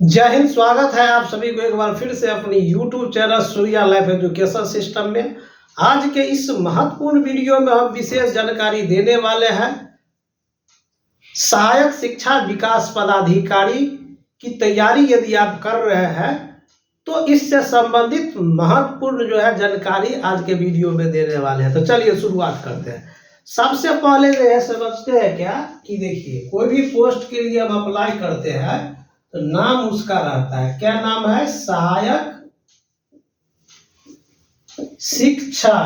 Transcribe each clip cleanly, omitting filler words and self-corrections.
जय हिंद। स्वागत है आप सभी को एक बार फिर से अपनी YouTube channel Surya life education system में। आज के इस महत्वपूर्ण वीडियो में हम विशेष जानकारी देने वाले हैं सहायक शिक्षा विकास पदाधिकारी की तैयारी यदि आप कर रहे हैं तो इससे संबंधित महत्वपूर्ण जानकारी आज के वीडियो में देने वाले हैं। तो चलिए शुरुआत करते हैं। सबसे पहले समझते हैं क्या कि देखिए, कोई भी पोस्ट के लिए हम अप्लाई करते हैं तो नाम उसका रहता है, क्या नाम है? सहायक शिक्षा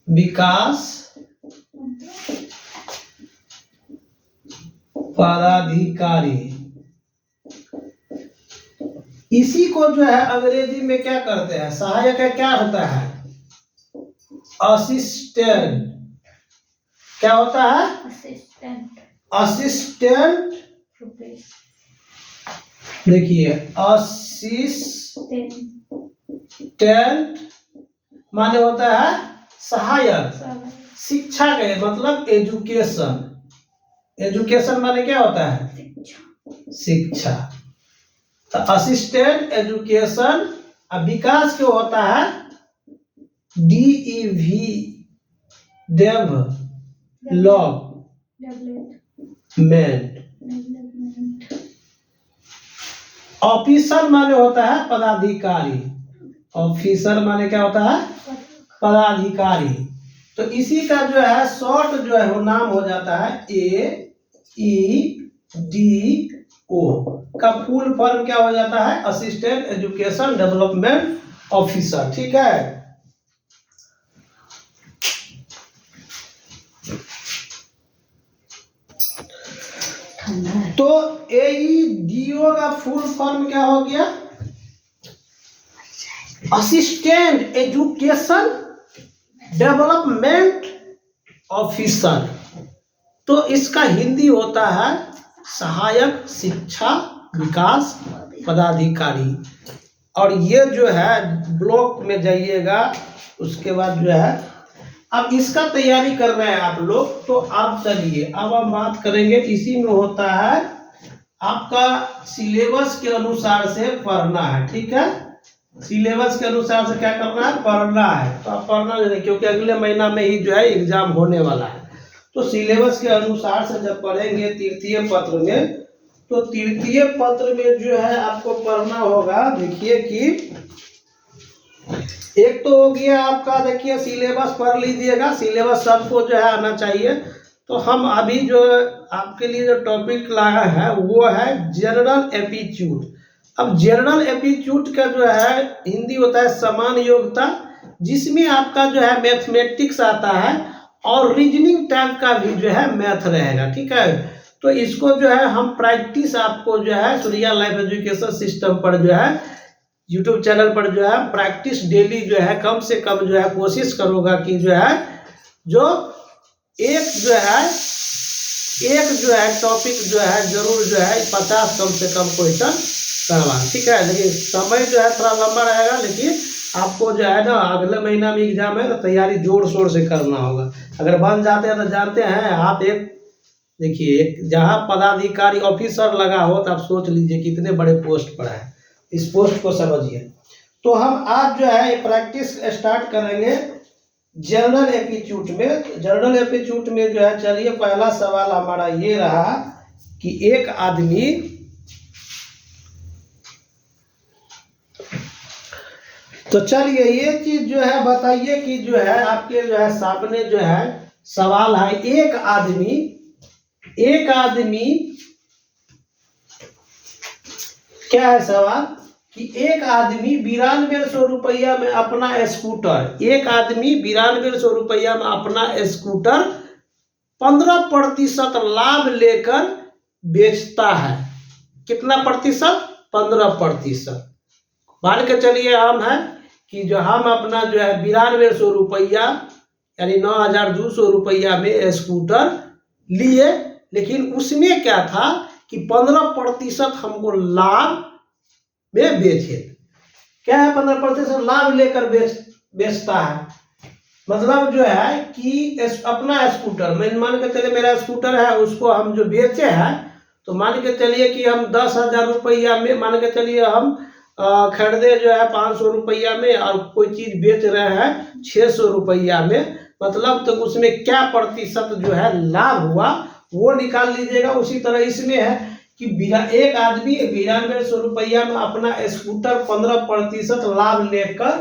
विकास पदाधिकारी। इसी को अंग्रेजी में क्या करते हैं? सहायक है, क्या होता है? असिस्टेंट। क्या होता है? असिस्टेंट। देखिए, असिस्टेंट माने होता है सहायक। शिक्षा के मतलब एजुकेशन। एजुकेशन माने क्या होता है? शिक्षा। तो असिस्टेंट एजुकेशन। अब विकास क्यों होता है? DEV development. ऑफिसर माने होता है पदाधिकारी। ऑफिसर माने क्या होता है? पदाधिकारी। तो इसी का शॉर्ट वो नाम हो जाता है AEDO का फुल फॉर्म क्या हो जाता है? Assistant education development officer. ठीक है। तो AEDO का फुल फॉर्म क्या हो गया? Assistant education development officer. तो इसका हिंदी होता है सहायक शिक्षा विकास पदाधिकारी। और ये ब्लॉक में जाइएगा, उसके बाद अब इसका तैयारी कर रहे हैं आप लोग। तो आप चलिए, अब हम बात करेंगे। इसी में होता है आपका सिलेबस के अनुसार से पढ़ना है। ठीक है, सिलेबस के अनुसार से क्या करना है? पढ़ना है। तो आप पढ़ना नहीं, क्योंकि अगले महीना में ही एग्जाम होने वाला है। तो सिलेबस के अनुसार से जब पढ़ेंगे तृतीय पत्र में, तो तृतीय पत्र में आपको पढ़ना होगा। देखिए कि एक तो हो गया आपका, देखिए सिलेबस पढ़ लीजिएगा। सिलेबस सबको आना चाहिए। तो हम अभी आपके लिए जो टॉपिक लाया है वो है जनरल एप्टीट्यूड। अब जनरल एप्टीट्यूड का हिंदी होता है समान योग्यता, जिसमें आपका मैथमेटिक्स आता है और रीजनिंग टाइप का भी मैथ रहेगा। ठीक है। तो इसको हम प्रैक्टिस आपको सूर्या लाइफ एजुकेशन सिस्टम पर YouTube चैनल पर प्रैक्टिस डेली कम से कम कोशिश करूँगा कि जो एक टॉपिक जरूर 50 कम से कम क्वेश्चन करवा। ठीक है। लेकिन समय थोड़ा लंबा रहेगा, लेकिन आपको ना अगले महीना में एग्जाम है तो तैयारी जोर शोर से करना होगा। अगर बन जाते हैं तो जानते हैं आप, देखिए जहाँ पदाधिकारी ऑफिसर लगा हो तो आप सोच लीजिए कितने बड़े पोस्ट पर है। इस पोस्ट को समझिए। तो हम आज प्रैक्टिस स्टार्ट करेंगे जनरल एप्टीट्यूड में। जनरल एप्टीट्यूड में चलिए, पहला सवाल हमारा ये रहा कि एक आदमी, तो चलिए ये चीज बताइए कि आपके सामने सवाल है। एक आदमी क्या है सवाल कि एक आदमी 9200 रुपया में अपना स्कूटर, एक आदमी 9200 रुपया में अपना स्कूटर 15% लाभ लेकर बेचता है। कितना प्रतिशत? 15%। मान के चलिए हम हैं कि हम अपना 9200 रुपया यानी 9200 रुपया में स्कूटर लिए, लेकिन उसमें क्या था कि 15% हमको लाभ में बेचे। क्या है? 15% लाभ लेकर बेचता है। मतलब जो है कि अपना स्कूटर, मैं मान के चलिए मेरा स्कूटर है, उसको हम जो बेचे हैं, तो मान के चलिए कि हम 10,000 रुपया में, मान के चलिए हम खरीदे जो है 500 रुपया में, और कोई चीज बेच रहे हैं 600 रुपया में, मतलब तो उसमें क्या प्रतिशत जो है लाभ हुआ वो निकाल लीजिएगा। उसी तरह इसमें है कि एक आदमी 9200 रुपया में अपना स्कूटर 15% लाभ लेकर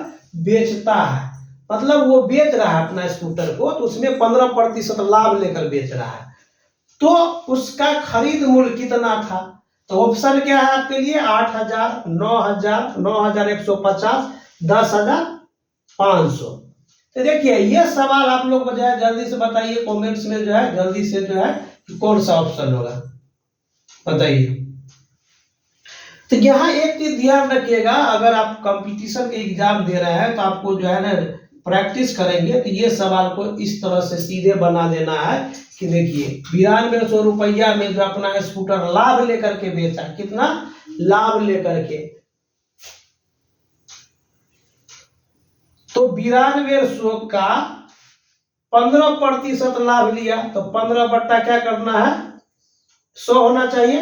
बेचता है, मतलब वो बेच रहा है अपना स्कूटर को, तो उसमें 15% लाभ लेकर बेच रहा है, तो उसका खरीद मूल्य कितना था? तो ऑप्शन क्या है आपके लिए? 8,000, 9,000, 9,150, 10,500। तो देखिए ये सवाल आप लोग जो है जल्दी से बताइए कमेंट्स में, जो है जल्दी से जो है कौन सा ऑप्शन होगा, बताइए। तो यहाँ एक चीज ध्यान रखिएगा, अगर आप कंपटीशन के एग्जाम दे रहे हैं तो आपको जो है ना प्रैक्टिस करेंगे तो ये सवाल को इस तरह से सीधे बना देना है कि देखिए 9200 रुपया में जो अपना स्कूटर लाभ लेकर के बेचा, कितना लाभ लेकर के, तो 9200 का 15% लाभ लिया, तो 15 बट्टा क्या करना है? 100 होना चाहिए।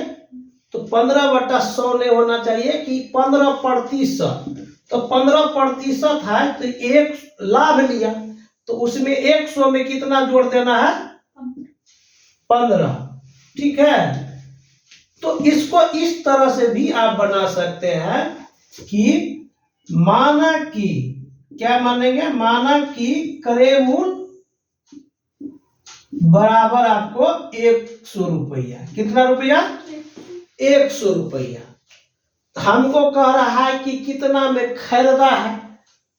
तो 15/100 नहीं होना चाहिए कि 15%, तो 15% है तो एक लाभ लिया, तो उसमें 100 में कितना जोड़ देना है? 15, ठीक है। तो इसको इस तरह से भी आप बना सकते हैं कि माना कि, क्या मानेंगे? माना कि क्रय मूल्य बराबर आपको 100 रुपया, कितना रुपया? 100 रुपया। हमको कह रहा है कि कितना में खरीदा है,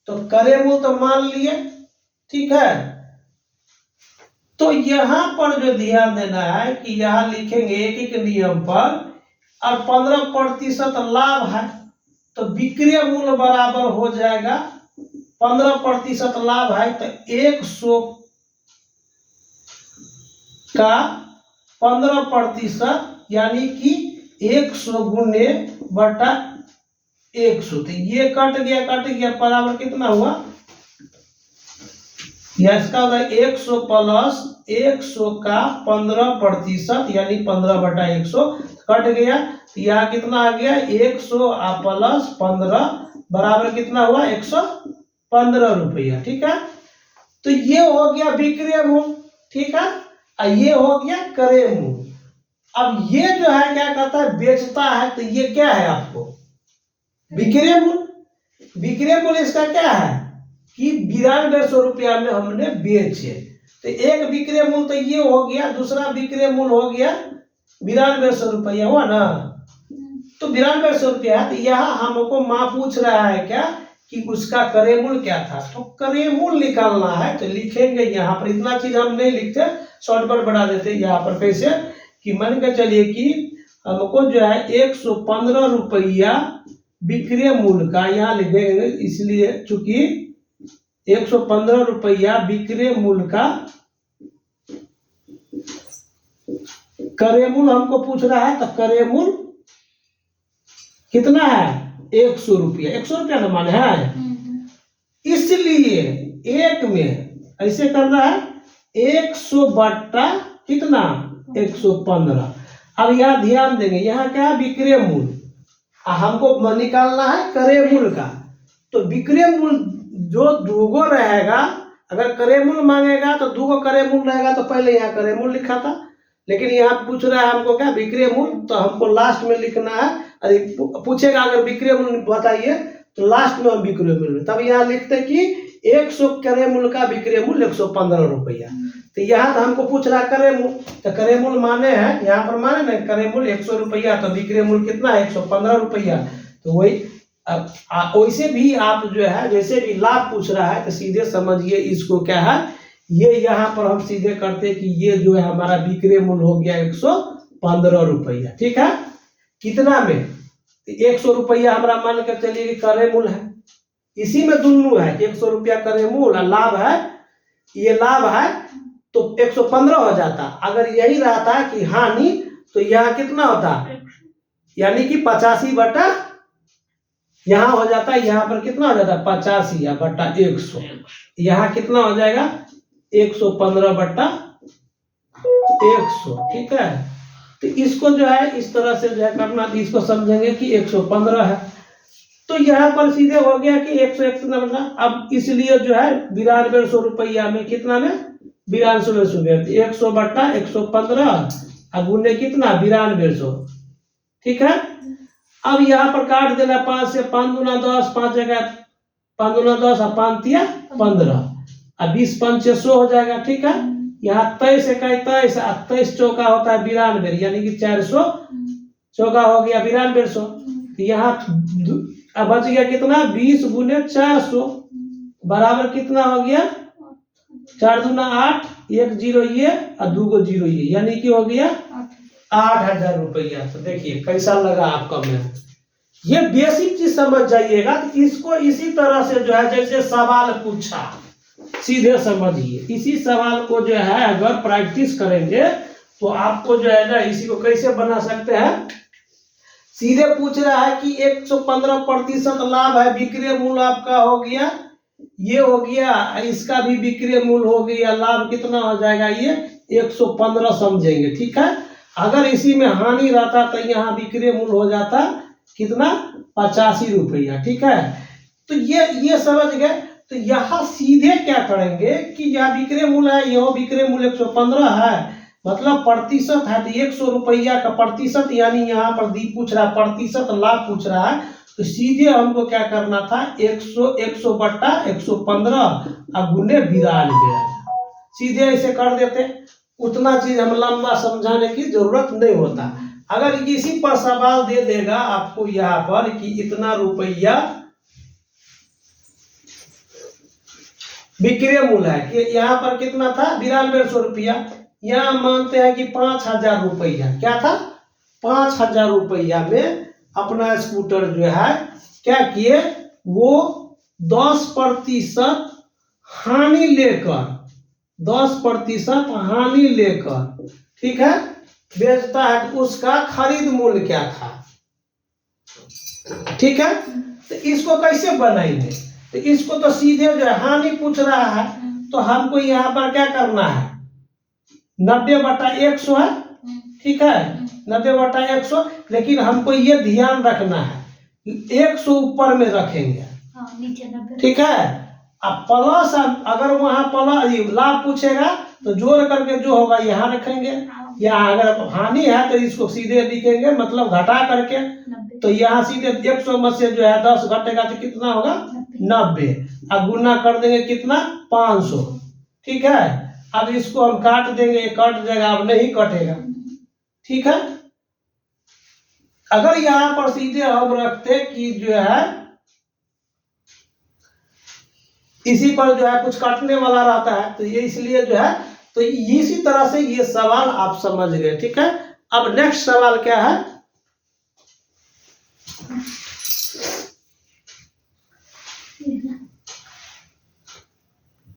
तो क्रय मूल्य तो मान लिए, ठीक है। तो यहां पर जो ध्यान देना है कि यहां लिखेंगे एक एक नियम पर, और 15% लाभ है तो विक्रय मूल्य बराबर हो जाएगा 15% लाभ है तो 100 का 15%, यानी कि 100 गुने बटा 100, तो ये कट गया बराबर कितना हुआ? इसका होगा 100 प्लस 100 का 15%, यानी 15/100 कट गया, तो यहाँ कितना आ गया? 100 प्लस 15 बराबर कितना हुआ? 115 रुपया, ठीक है। तो ये हो गया विक्रय मूल्य, ठीक है, और ये हो गया क्रय मूल्य। अब ये जो है क्या कहता है? बेचता है, तो ये क्या है आपको? विक्रय मूल्य। विक्रय मूल्य इसका क्या है कि 9200 रुपया में हमने बेचे, तो एक विक्रय मूल्य तो ये हो गया, दूसरा विक्रय मूल्य हो गया 9200 रुपया, हुआ ना। तो 9200 रुपया है, तो यहाँ हमको माँ पूछ रहा है क्या कि उसका क्रय मूल्य क्या था, तो क्रय मूल्य निकालना है। तो लिखेंगे यहाँ पर, इतना चीज हम नहीं लिखते, शॉर्टकट बढ़ा देते यहाँ पर। कैसे कि मान के चलिए कि हमको जो है 115 रुपया विक्रय मूल्य का यहाँ लिखेंगे, इसलिए चूंकि 115 रुपया विक्रय मूल्य का क्रय मूल्य हमको पूछ रहा है, तो क्रय मूल्य कितना है? 100 रुपया। 100 रुपया ना माने है, इसलिए एक में ऐसे करना है 100 बट्टा कितना? 115। अब यहाँ ध्यान देंगे, यहाँ क्या है? विक्रय मूल्य, हमको निकालना है क्रय मूल्य का। तो विक्रय मूल्य जो दूगो रहेगा, अगर क्रय मूल्य मांगेगा तो दूगो क्रय मूल्य रहेगा, तो पहले यहाँ क्रय मूल्य लिखा था, लेकिन यहाँ पूछ रहा है हमको क्या? विक्रय मूल्य, तो हमको लास्ट में लिखना है। अरे पूछेगा अगर विक्रय मूल्य बताइए, तो लास्ट में हम विक्रय मूल्य, तब यहाँ लिखते कि 100 क्रय मूल्य का विक्रय मूल्य 115 रुपया। तो यहाँ तो हमको पूछ रहा है क्रय मूल्य, तो क्रय मूल्य माने हैं, यहाँ पर माने ना क्रय मूल्य 100 रुपया, तो विक्रय मूल्य कितना है? 115 रुपया। तो वही वैसे भी आप जो है, जैसे भी लाभ पूछ रहा है तो सीधे समझिए इसको क्या है, ये यहाँ पर हम सीधे करते हैं कि ये जो है हमारा विक्रय मूल्य हो गया 115 रुपया, ठीक है। कितना में? 100 रुपया हमारा मान कर चलिए कि क्रय मूल्य है, इसी में दोनों है, 100 रुपया क्रय मूल्य, लाभ है, ये लाभ है, तो 115 हो जाता। अगर यही रहता कि हानि, तो यहाँ कितना होता? यानी कि 85/100, यहाँ हो जाता है, यहाँ पर कितना हो जाता है 85 या बट्टा 100, यहाँ कितना हो जाएगा 115 बट्टा 100। ठीक है, तो इसको जो है इस तरह से जो है करना, तो इसको समझेंगे कि 115 है, तो यहाँ पर सीधे हो गया कि 101 अब इसलिए जो है 9200 रुपया में कितना में 9200 100 बट्टा 115 अब गुने कितना 9200। ठीक है, अब यहाँ पर काट देना 5 से, 5 दूना 10, 5 जगह 5 दूना 10 और 5 तिया 15, अब 20 5 100 हो जाएगा। ठीक है, यहाँ 23 21 23 23 चौका होता है 92, यानी कि 400 चौका हो गया 9200। यहाँ अब बच गया कितना 20 गुने 400 बराबर कितना हो गया 4 दूना 8, 1 0 ये और 2 को 0 ये, यानी कि हो गया 8000 रुपया। तो देखिए कैसा लगा आपका मैथ, ये बेसिक चीज समझ जाइएगा। तो इसको इसी तरह से जो है जैसे सवाल पूछा सीधे समझिए, इसी सवाल को जो है अगर प्रैक्टिस करेंगे तो आपको जो है ना इसी को कैसे बना सकते हैं, सीधे पूछ रहा है कि 115% लाभ है, विक्रय मूल्य आपका हो गया ये हो गया, इसका भी विक्रय मूल्य हो गया, लाभ कितना हो जाएगा ये 115 समझेंगे। ठीक है, अगर इसी में हानि रहता तो यहाँ विक्रय मूल्य हो जाता कितना 85 रुपया। ठीक है, तो ये समझ गए। तो यहाँ सीधे क्या करेंगे कि यह विक्रय मूल्य है, यह विक्रय मूल्य 115 है, मतलब प्रतिशत है, तो 100 रुपया का प्रतिशत, यानी यहाँ पर दी पूछ रहा है प्रतिशत लाभ पूछ रहा है, तो सीधे हमको क्या करना था 100 बट्टा 115 और गुने 92, सीधे ऐसे कर देते। उतना चीज हम लंबा समझाने की जरूरत नहीं होता। अगर इसी पर सवाल दे देगा आपको यहाँ पर कि इतना रुपया विक्रय मूल्य है, कि यहाँ पर कितना था 9200 रुपया, यहाँ मानते हैं कि 5000 रुपया, क्या था 5000 रुपया में अपना स्कूटर जो है क्या किए वो 10% हानि लेकर 10% हानि लेकर, ठीक है, बेचता है। तो उसका खरीद मूल्य क्या था, ठीक है, तो इसको कैसे बनाएंगे, तो इसको तो सीधे जो है हानि पूछ रहा है, तो हमको यहाँ पर क्या करना है 90/100 है, ठीक है, 90/100, लेकिन हमको ये ध्यान रखना है 100 ऊपर में रखेंगे, ठीक है। अब प्लस अगर वहां प्लस लाभ पूछेगा तो जोड़ करके जो होगा यहाँ रखेंगे, या अगर हानि है तो इसको सीधे लिखेंगे, मतलब घटा करके, तो यहाँ सीधे 100 में से जो है 10 घटेगा तो कितना होगा 90, अब गुना कर देंगे कितना 500, ठीक है। अब इसको हम काट देंगे, कट जाएगा, अब नहीं कटेगा, ठीक है। अगर यहाँ पर सीधे हम रखते कि जो है इसी पर जो है कुछ काटने वाला रहता है, तो ये इसलिए जो है, तो इसी तरह से ये सवाल आप समझ गए, ठीक है। अब नेक्स्ट सवाल क्या है,